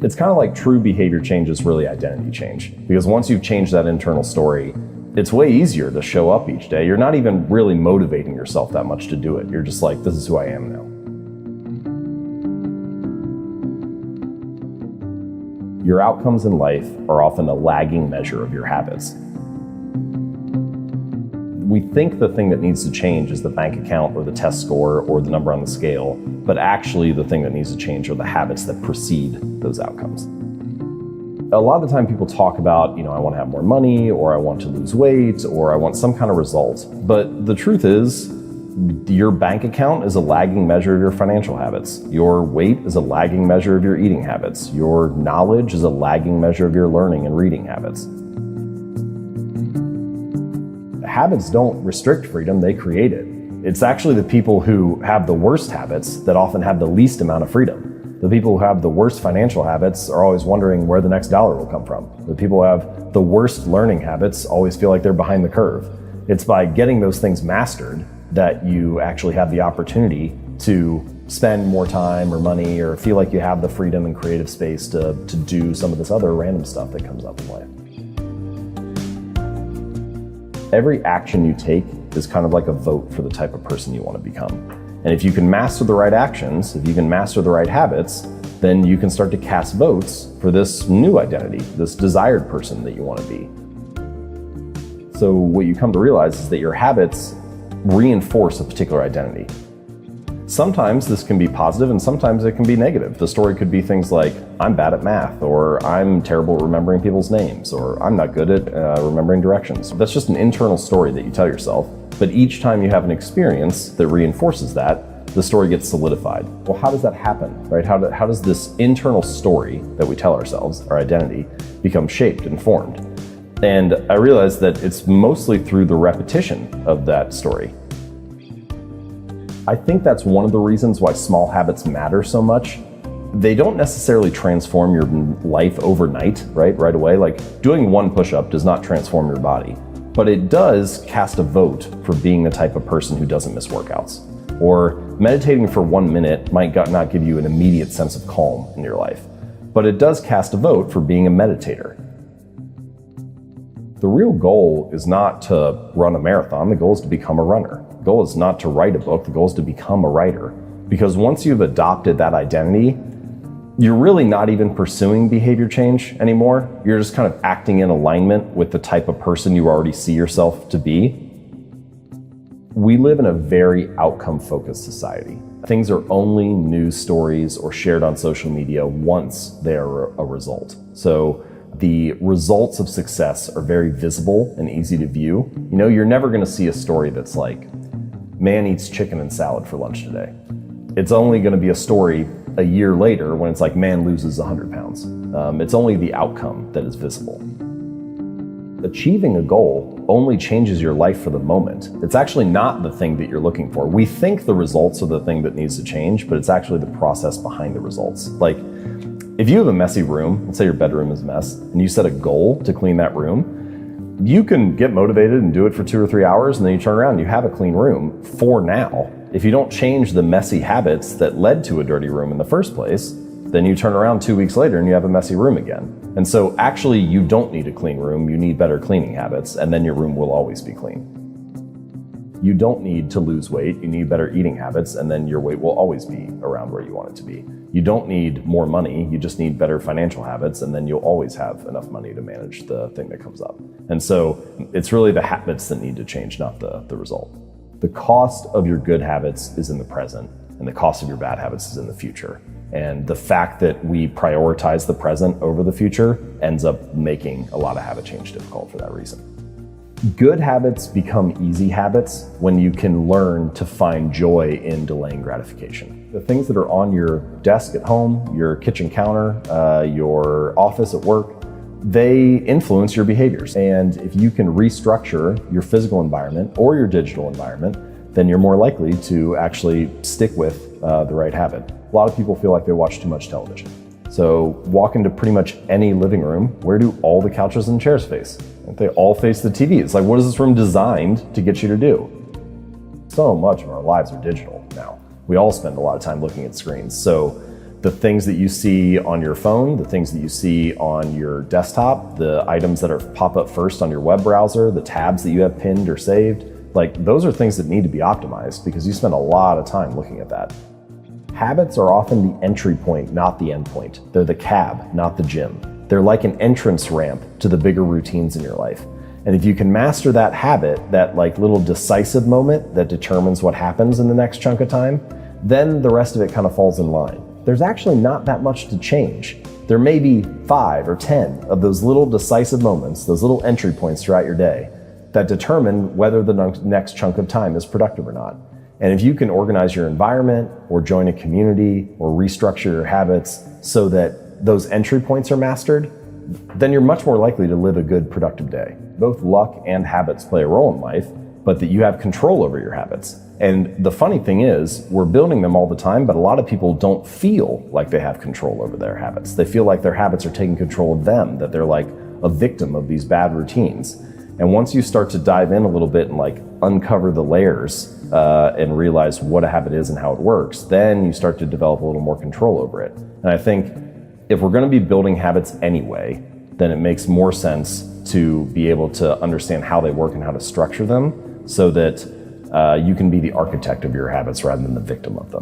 It's kind of like true behavior change is really identity change, because once you've changed that internal story, it's way easier to show up each day. You're not even really motivating yourself that much to do it. You're just like, this is who I am now. Your outcomes in life are often a lagging measure of your habits. We think the thing that needs to change is the bank account or the test score or the number on the scale, but actually the thing that needs to change are the habits that precede those outcomes. A lot of the time people talk about, I want to have more money, or I want to lose weight, or I want some kind of result. But the truth is, your bank account is a lagging measure of your financial habits. Your weight is a lagging measure of your eating habits. Your knowledge is a lagging measure of your learning and reading habits. Habits don't restrict freedom, they create it. It's actually the people who have the worst habits that often have the least amount of freedom. The people who have the worst financial habits are always wondering where the next dollar will come from. The people who have the worst learning habits always feel like they're behind the curve. It's by getting those things mastered that you actually have the opportunity to spend more time or money or feel like you have the freedom and creative space to do some of this other random stuff that comes up in life. Every action you take is kind of like a vote for the type of person you want to become. And if you can master the right actions, if you can master the right habits, then you can start to cast votes for this new identity, this desired person that you want to be. So what you come to realize is that your habits reinforce a particular identity. Sometimes this can be positive and sometimes it can be negative. The story could be things like, I'm bad at math, or I'm terrible at remembering people's names, or I'm not good at remembering directions. That's just an internal story that you tell yourself. But each time you have an experience that reinforces that, the story gets solidified. Well, how does that happen, right? How does this internal story that we tell ourselves, our identity, become shaped and formed? And I realized that it's mostly through the repetition of that story. I think that's one of the reasons why small habits matter so much. They don't necessarily transform your life overnight, right away. Like doing one push-up does not transform your body. But it does cast a vote for being the type of person who doesn't miss workouts. Or meditating for 1 minute might not give you an immediate sense of calm in your life, but it does cast a vote for being a meditator. The real goal is not to run a marathon, the goal is to become a runner. The goal is not to write a book, the goal is to become a writer. Because once you've adopted that identity, you're really not even pursuing behavior change anymore. You're just kind of acting in alignment with the type of person you already see yourself to be. We live in a very outcome-focused society. Things are only news stories or shared on social media once they're a result. So the results of success are very visible and easy to view. You're never going to see a story that's like, man eats chicken and salad for lunch today. It's only going to be a story a year later when it's like, man loses 100 pounds. It's only the outcome that is visible. Achieving a goal only changes your life for the moment. It's actually not the thing that you're looking for. We think the results are the thing that needs to change, but it's actually the process behind the results. Like, if you have a messy room, let's say your bedroom is a mess, and you set a goal to clean that room, you can get motivated and do it for 2 or 3 hours, and then you turn around and you have a clean room for now. If you don't change the messy habits that led to a dirty room in the first place, then you turn around 2 weeks later and you have a messy room again. And so actually you don't need a clean room, you need better cleaning habits, and then your room will always be clean. You don't need to lose weight, you need better eating habits, and then your weight will always be around where you want it to be. You don't need more money, you just need better financial habits, and then you'll always have enough money to manage the thing that comes up. And so it's really the habits that need to change, not the result. The cost of your good habits is in the present, and the cost of your bad habits is in the future. And the fact that we prioritize the present over the future ends up making a lot of habit change difficult for that reason. Good habits become easy habits when you can learn to find joy in delaying gratification. The things that are on your desk at home, your kitchen counter, your office at work, they influence your behaviors. And if you can restructure your physical environment or your digital environment, then you're more likely to actually stick with the right habit. A lot of people feel like they watch too much television. So walk into pretty much any living room, where do all the couches and chairs face? They all face the TV. It's like, what is this room designed to get you to do? So much of our lives are digital now. We all spend a lot of time looking at screens. So The things that you see on your phone, the things that you see on your desktop, the items that pop up first on your web browser, the tabs that you have pinned or saved, like those are things that need to be optimized because you spend a lot of time looking at that. Habits are often the entry point, not the end point. They're the cab, not the gym. They're like an entrance ramp to the bigger routines in your life. And if you can master that habit, that like little decisive moment that determines what happens in the next chunk of time, then the rest of it kind of falls in line. There's actually not that much to change. There may be 5 or 10 of those little decisive moments, those little entry points throughout your day that determine whether the next chunk of time is productive or not. And if you can organize your environment or join a community or restructure your habits so that those entry points are mastered, then you're much more likely to live a good, productive day. Both luck and habits play a role in life, but that you have control over your habits. And the funny thing is, we're building them all the time, but a lot of people don't feel like they have control over their habits. They feel like their habits are taking control of them, that they're like a victim of these bad routines. And once you start to dive in a little bit and like uncover the layers and realize what a habit is and how it works, then you start to develop a little more control over it. And I think if we're going to be building habits anyway, then it makes more sense to be able to understand how they work and how to structure them so that you can be the architect of your habits rather than the victim of them.